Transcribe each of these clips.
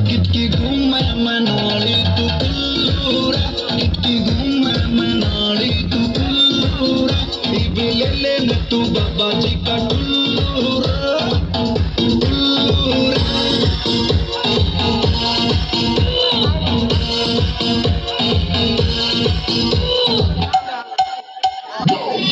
कितकी घूमे मनाली तू कुल्लूरा कितकी घूमे मनाली तू कुल्लूरा इबले न तू बाबा जी का टुल्लूरा टुल्लूरा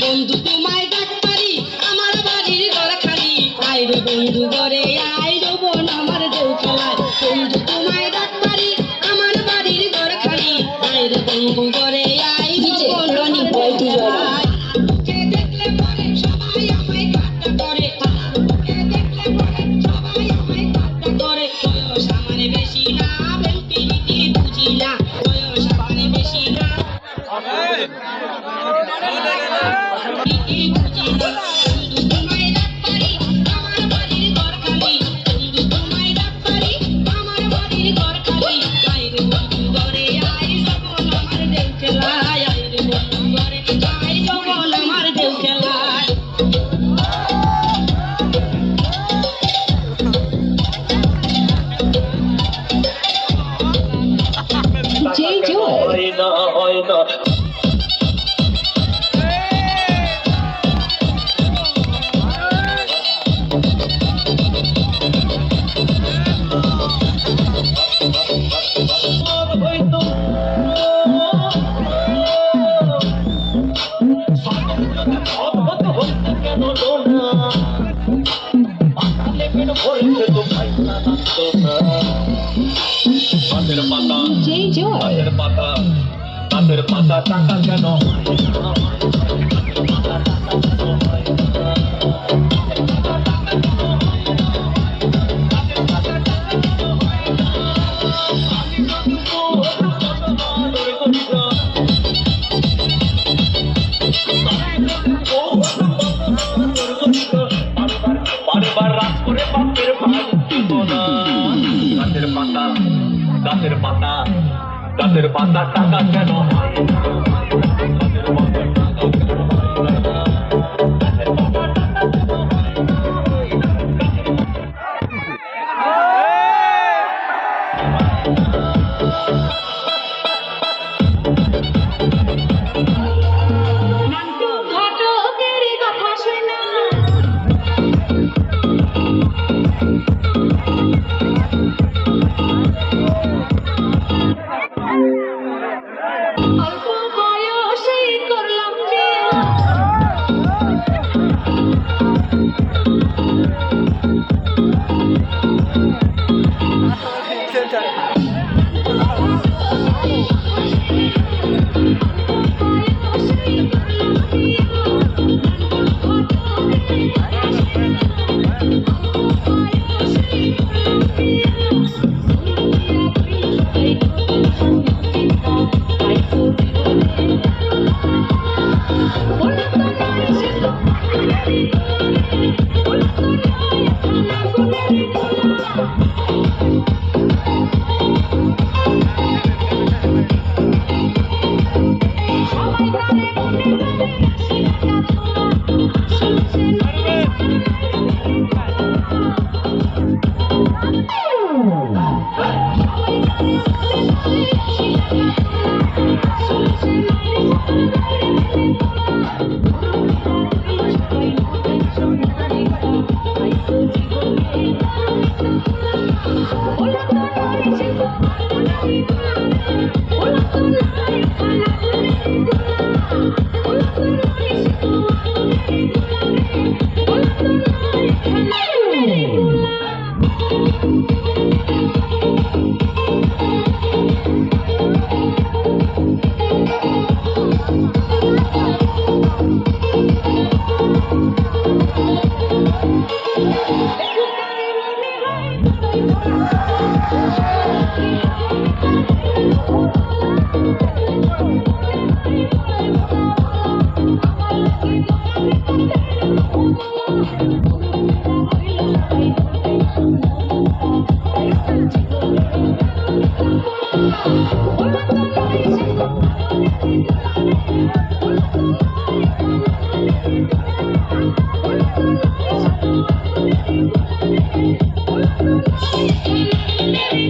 বন্ধু তোমায় ডাক পারি আমার বাড়ির ঘর খালি আয় রে বন্ধু ঘরে আয় রে বোন আমার দেউ খেলায় বন্ধু তোমায় ডাক পারি আমার বাড়ির ঘর খালি আয় রে বন্ধু ঘরে আয় রে বোন রনি বইটি জড়ায় কে দেখলে পরে সবাই আমায় ঠাট্টা করে কে দেখলে পরে সবাই আমায় ঠাট্টা করে বয়স আমার বেশি না বেলপিরিতি বুঝি না বয়স আমার বেশি না তাদের পাতা টাকা কেন বারবার রাত করে বাপের ভাগ দিব না গাছের পাতা গাছের পাতা গাছের পাতা টাকা কেন Thank you.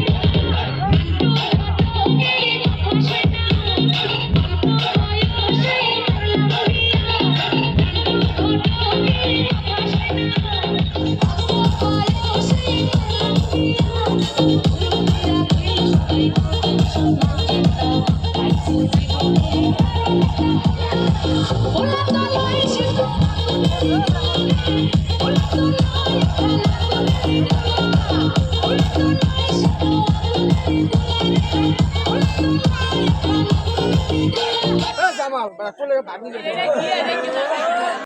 জামাল কোলে ভাঙি